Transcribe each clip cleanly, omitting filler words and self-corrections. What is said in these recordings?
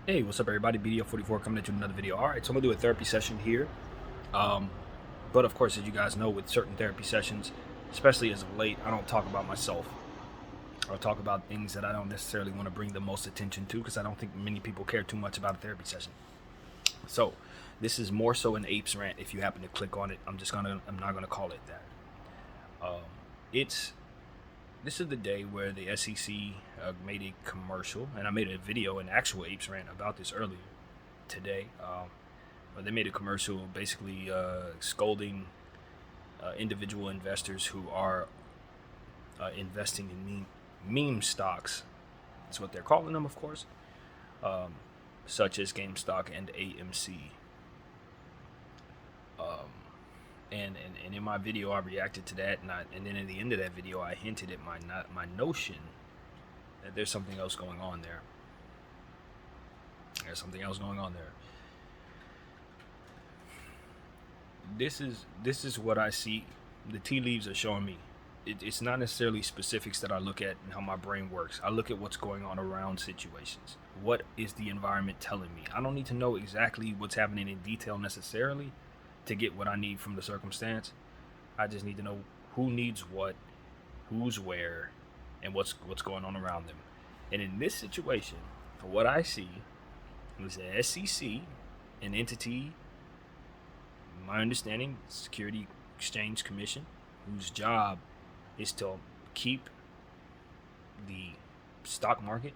Hey, what's up, everybody? BDO44 coming at you with another video. All right, so I'm gonna do a therapy session here. Um, but of course, as you guys know, with certain therapy sessions, especially as of late, I don't talk about myself. Or talk about things that I don't necessarily want to bring the most attention to because I don't think many people care too much about a therapy session. So, this is more so an apes rant. If you happen to click on it, I'm not gonna call it that. Um, it's This is the day where the SEC made a commercial, and I made a video, an actual apes rant about this earlier today. But they made a commercial basically scolding individual investors who are investing in meme stocks. That's what they're calling them, of course, um, such as GameStop and AMC. Um, and in my video, I reacted to that, and then at the end of that video, I hinted at my notion that there's something else going on there. There's something else going on there. This is what I see. The tea leaves are showing me. It's not necessarily specifics that I look at and how my brain works. I look at what's going on around situations. What is the environment telling me? I don't need to know exactly what's happening in detail necessarily to get what I need from the circumstance. I just need to know who needs what, who's where, and what's going on around them. And in this situation, what I see is the SEC, an entity, my understanding, Security Exchange Commission, whose job is to keep the stock market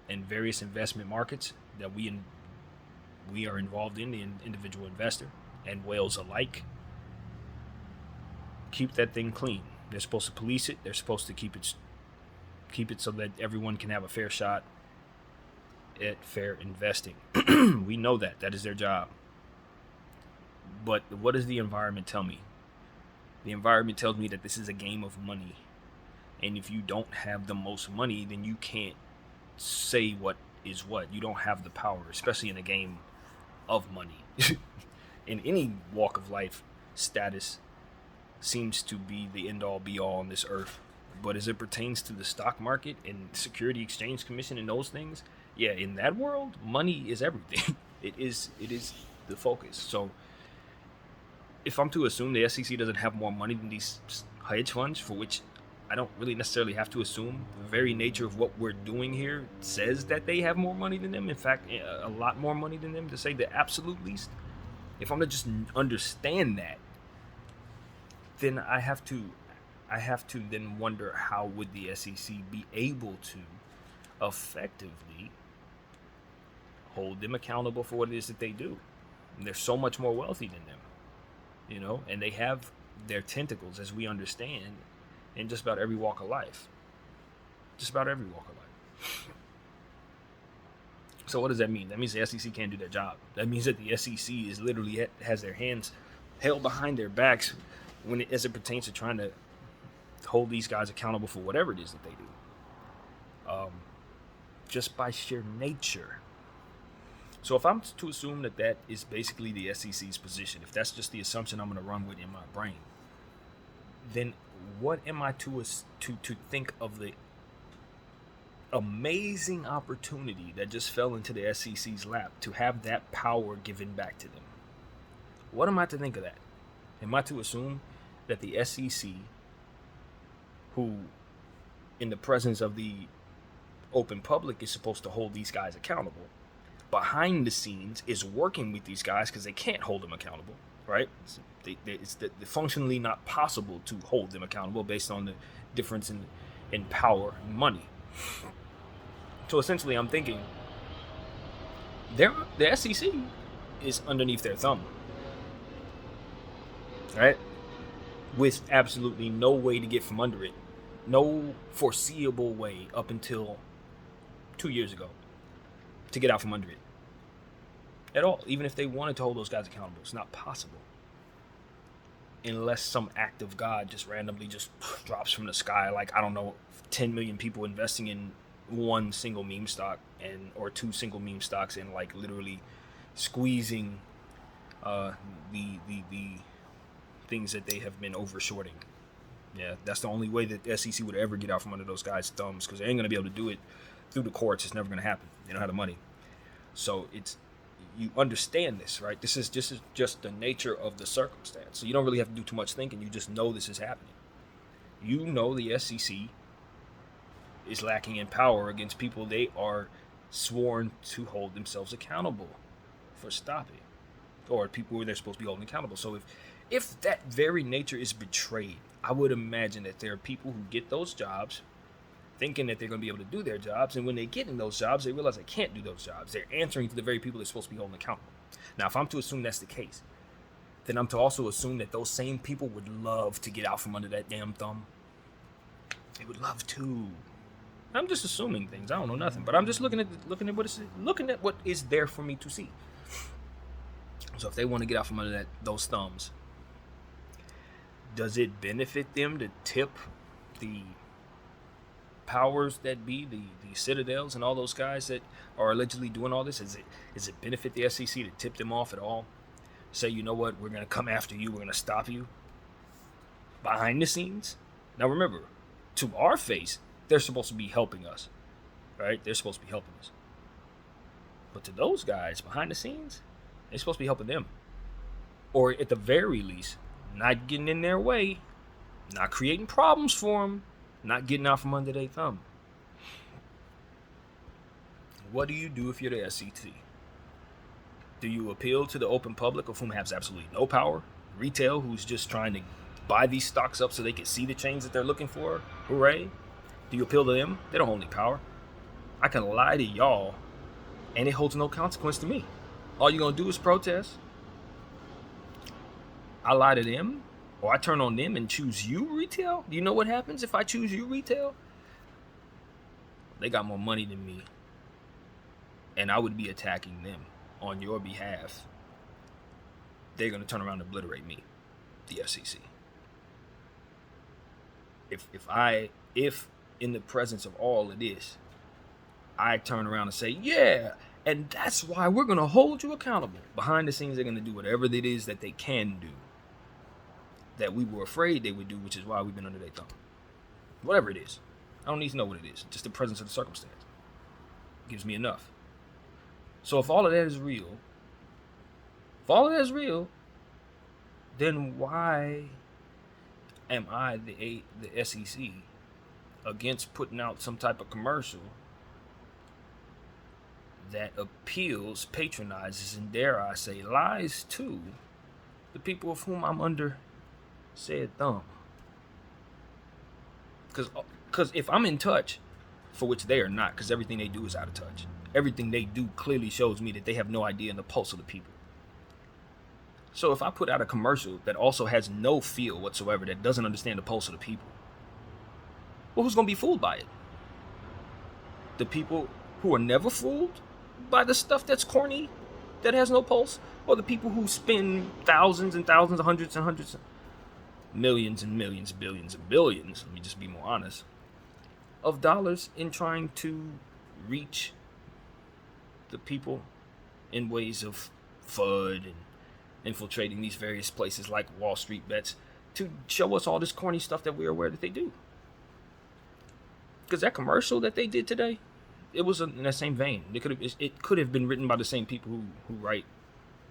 and various investment markets that we are involved in, the individual investor and whales alike, keep that thing clean. They're supposed to police it. They're supposed to keep it so that everyone can have a fair shot at fair investing. We know that is their job. But what does the environment tell me? The environment tells me that this is a game of money. And if you don't have the most money, then you can't say what is what. You don't have the power, especially in a game of money. In any walk of life, status seems to be the end all be all on this earth. But as it pertains to the stock market and Security Exchange Commission and those things, yeah, in that world, money is everything. It is the focus. So if I'm to assume the SEC doesn't have more money than these hedge funds, for which I don't really necessarily have to assume, the very nature of what we're doing here says that they have more money than them. In fact, a lot more money than them, to say the absolute least. If I'm to just understand that, then I have to then wonder, how would the SEC be able to effectively hold them accountable for what it is that they do? And they're so much more wealthy than them, and they have their tentacles, as we understand, in just about every walk of life. Just about every walk of life. So what does that mean? That means the SEC can't do their job. That means that the SEC is literally has their hands held behind their backs as it pertains to trying to hold these guys accountable for whatever it is that they do. Just by sheer nature. So if I'm to assume that is basically the SEC's position, if that's just the assumption I'm going to run with in my brain, then what am I to think of the amazing opportunity that just fell into the SEC's lap to have that power given back to them? What am I to think of that? Am I to assume that the SEC, who in the presence of the open public is supposed to hold these guys accountable, behind the scenes is working with these guys because they can't hold them accountable, right? It's functionally not possible to hold them accountable based on the difference in power and money. So essentially, I'm thinking the SEC is underneath their thumb, right? With absolutely no way to get from under it, no foreseeable way up until 2 years ago to get out from under it at all. Even if they wanted to hold those guys accountable, it's not possible unless some act of God just randomly just drops from the sky, like, I don't know, 10 million people investing in one single meme stock or two single meme stocks, and like literally squeezing the things that they have been overshorting. Yeah, that's the only way that the SEC would ever get out from under those guys' thumbs, because they ain't going to be able to do it through the courts. It's never going to happen. They don't have the money. So you understand this, right? This is just the nature of the circumstance. So you don't really have to do too much thinking. You just know this is happening. You know the SEC is lacking in power against people they are sworn to hold themselves accountable for stopping, or people who they're supposed to be holding accountable. So if that very nature is betrayed, I would imagine that there are people who get those jobs thinking that they're going to be able to do their jobs, and when they get in those jobs, they realize they can't do those jobs. They're answering to the very people they're supposed to be holding accountable. Now, if I'm to assume that's the case, then I'm to also assume that those same people would love to get out from under that damn thumb. They would love to. I'm just assuming things. I don't know nothing, but I'm just looking at what is there for me to see. So if they want to get out from under those thumbs, does it benefit them to tip the powers that be, the citadels and all those guys that are allegedly doing all this? Is it benefit the SEC to tip them off at all? Say, you know what, we're going to come after you, we're going to stop you behind the scenes? Now remember, to our face, they're supposed to be helping us, right? They're supposed to be helping us. But to those guys behind the scenes, they're supposed to be helping them. Or at the very least, not getting in their way, not creating problems for them, not getting out from under their thumb. What do you do if you're the SEC? Do you appeal to the open public, of whom has absolutely no power? Retail, who's just trying to buy these stocks up so they can see the change that they're looking for? Hooray. Do you appeal to them? They don't hold any power. I can lie to y'all, and it holds no consequence to me. All you're going to do is protest. I lie to them, or I turn on them and choose you, retail? Do you know what happens if I choose you, retail? They got more money than me, and I would be attacking them on your behalf. They're going to turn around and obliterate me, the SEC. If in the presence of all of this, I turn around and say, yeah, and that's why we're going to hold you accountable. Behind the scenes, they're going to do whatever it is that they can do that we were afraid they would do, which is why we've been under their thumb. Whatever it is. I don't need to know what it is. Just the presence of the circumstance gives me enough. So if all of that is real, then why am I, the SEC, against putting out some type of commercial that appeals, patronizes, and dare I say, lies to the people of whom I'm under said thumb? Because if I'm in touch, for which they are not, because everything they do is out of touch. Everything they do clearly shows me that they have no idea in the pulse of the people. So if I put out a commercial that also has no feel whatsoever, that doesn't understand the pulse of the people, well, who's going to be fooled by it? The people who are never fooled by the stuff that's corny, that has no pulse? Or the people who spend thousands and thousands, hundreds and hundreds, millions and millions, billions and billions, let me just be more honest, of dollars in trying to reach the people in ways of FUD and infiltrating these various places like Wall Street Bets to show us all this corny stuff that we're aware that they do? Because that commercial that they did today, it was in that same vein. It could have been written by the same people who write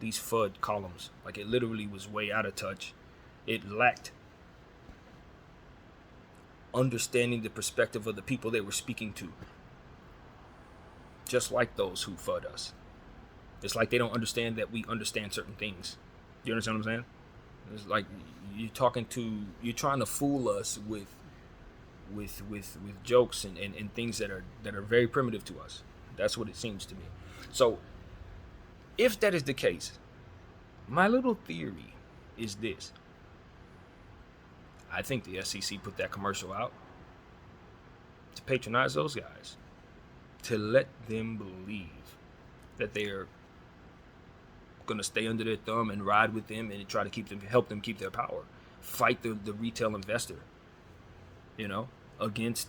these FUD columns. Like, it literally was way out of touch. It lacked understanding the perspective of the people they were speaking to. Just like those who FUD us. It's like they don't understand that we understand certain things. You understand what I'm saying? It's like you're trying to fool us with jokes and things that are very primitive to us. That's what it seems to me. So if that is the case, my little theory is this. I think the SEC put that commercial out to patronize those guys, to let them believe that they are going to stay under their thumb and ride with them and try to help them keep their power, fight the retail investor, against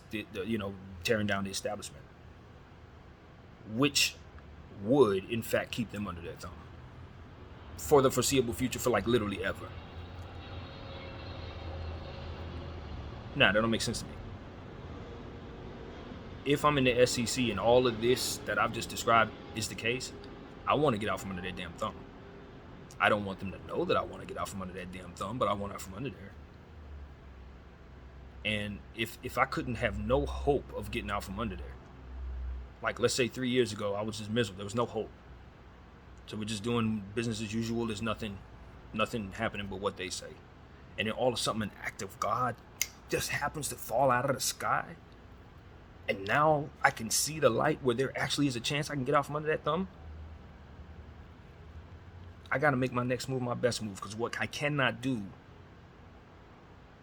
tearing down the establishment, which would in fact keep them under their thumb for the foreseeable future, for like literally ever. Nah, that don't make sense to me. If I'm in the SEC and all of this that I've just described is the case, I want to get out from under their damn thumb. I don't want them to know that I want to get out from under that damn thumb, but I want out from under there. And if I couldn't have no hope of getting out from under there, like let's say 3 years ago, I was just miserable. There was no hope. So we're just doing business as usual. There's nothing happening but what they say. And then all of a sudden an act of God just happens to fall out of the sky. And now I can see the light where there actually is a chance I can get out from under that thumb. I got to make my next move my best move, because what I cannot do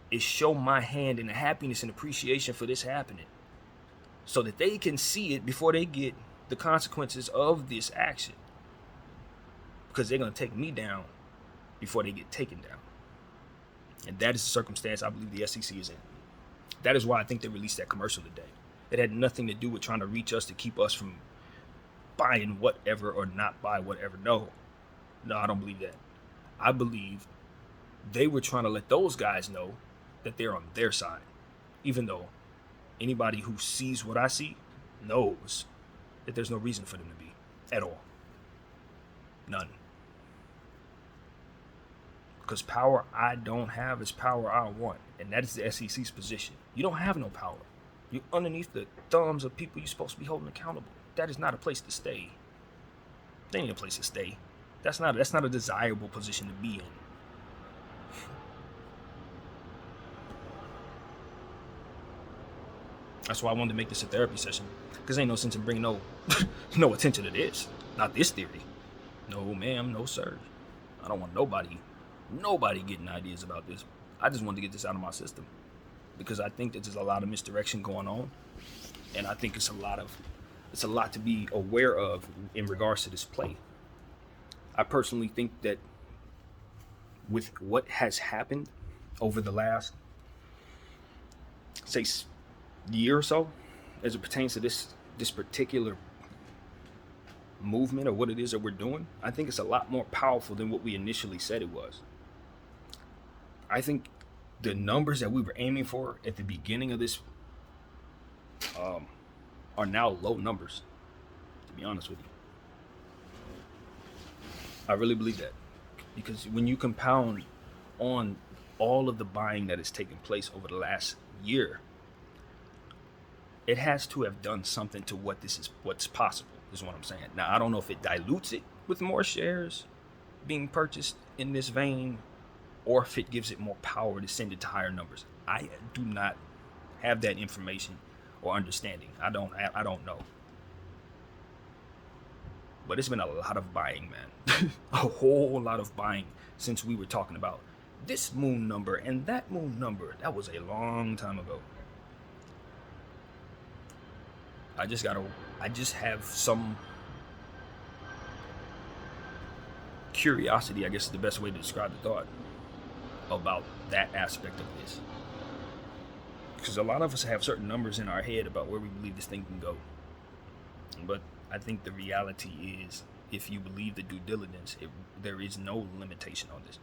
is show my hand in the happiness and appreciation for this happening so that they can see it before they get the consequences of this action, because they're going to take me down before they get taken down. And that is the circumstance I believe the SEC is in. That is why I think they released that commercial today. It had nothing to do with trying to reach us to keep us from buying whatever or not buy whatever. No, I don't believe that. I believe they were trying to let those guys know that they're on their side, even though anybody who sees what I see knows that there's no reason for them to be at all. None. Because power I don't have is power I want. And that is the SEC's position. You don't have no power. You're underneath the thumbs of people you're supposed to be holding accountable. That is not a place to stay. That ain't a place to stay. That's not a desirable position to be in. That's why I wanted to make this a therapy session. Because ain't no sense in bringing no attention to this. Not this theory. No ma'am, no sir. I don't want nobody getting ideas about this. I just wanted to get this out of my system, because I think that there's a lot of misdirection going on, and I think it's a lot to be aware of in regards to this play. I personally think that with what has happened over the last, say, year or so, as it pertains to this particular movement or what it is that we're doing, I think it's a lot more powerful than what we initially said it was. I think the numbers that we were aiming for at the beginning of this are now low numbers, to be honest with you. I really believe that, because when you compound on all of the buying that has taken place over the last year, it has to have done something to what's possible, is what I'm saying. Now, I don't know if it dilutes it with more shares being purchased in this vein, or if it gives it more power to send it to higher numbers. I do not have that information or understanding. I don't know. But it's been a lot of buying, man. A whole lot of buying since we were talking about this moon number and that moon number. That was a long time ago. I just have some curiosity, I guess is the best way to describe the thought, about that aspect of this. Because a lot of us have certain numbers in our head about where we believe this thing can go. But I think the reality is, if you believe the due diligence, there is no limitation on this.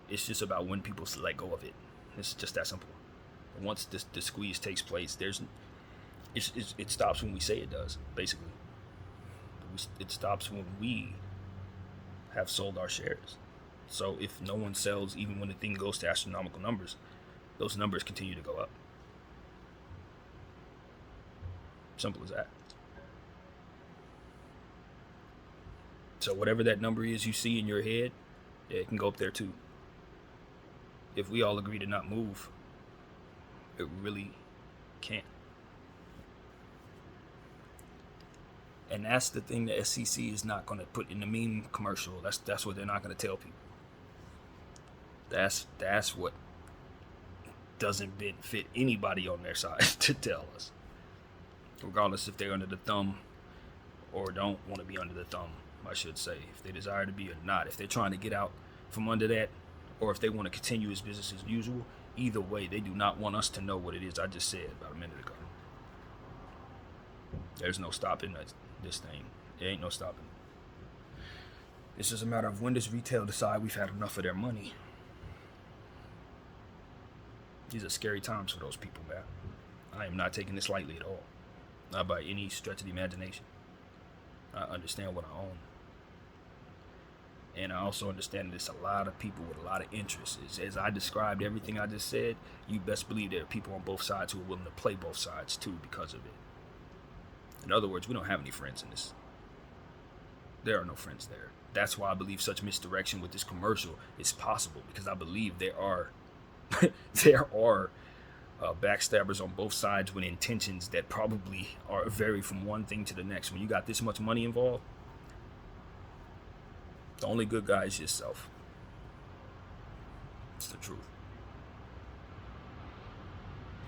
It's just about when people let go of it. It's just that simple. Once the squeeze takes place, it stops when we say it does, basically. It stops when we have sold our shares. So if no one sells, even when the thing goes to astronomical numbers, those numbers continue to go up. Simple as that. So whatever that number is you see in your head, it can go up there too. If we all agree to not move, it really can't. And that's the thing the SEC is not going to put in the meme commercial. That's what they're not going to tell people. That's what doesn't benefit anybody on their side to tell us, regardless if they're under the thumb or don't want to be under the thumb, I should say, if they desire to be or not. If they're trying to get out from under that, or if they want to continue as business as usual, either way, they do not want us to know what it is I just said about a minute ago. There's no stopping this thing. There ain't no stopping. It's just a matter of when does retail decide we've had enough of their money. These are scary times for those people, man. I am not taking this lightly at all. Not by any stretch of the imagination. I understand what I own. And I also understand there's a lot of people with a lot of interests. As I described everything I just said, you best believe there are people on both sides who are willing to play both sides too because of it. In other words, we don't have any friends in this. There are no friends there. That's why I believe such misdirection with this commercial is possible, because I believe there are there are backstabbers on both sides with intentions that probably are vary from one thing to the next. When you got this much money involved, the only good guy is yourself. It's the truth.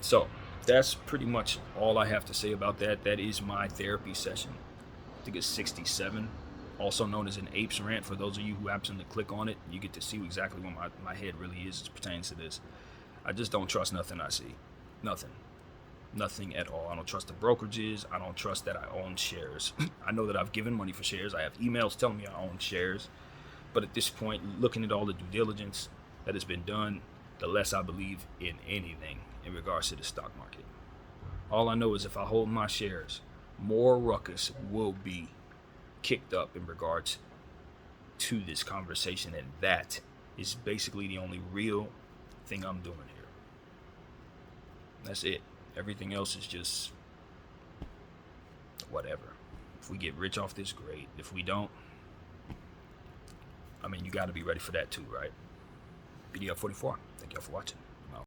So that's pretty much all I have to say about that. That is my therapy session. I think it's 67, also known as an apes rant. For those of you who happen to click on it, you get to see exactly what my head really is as pertains to this. I just don't trust nothing I see. Nothing at all. I don't trust the brokerages. I don't trust that I own shares. I know that I've given money for shares. I have emails telling me I own shares. But at this point, looking at all the due diligence that has been done, the less I believe in anything in regards to the stock market. All I know is if I hold my shares, more ruckus will be kicked up in regards to this conversation, and that is basically the only real thing I'm doing here. That's it. Everything else is just whatever. If we get rich off this, great. If we don't, I mean, you got to be ready for that too, right? BDL 44. Thank y'all for watching.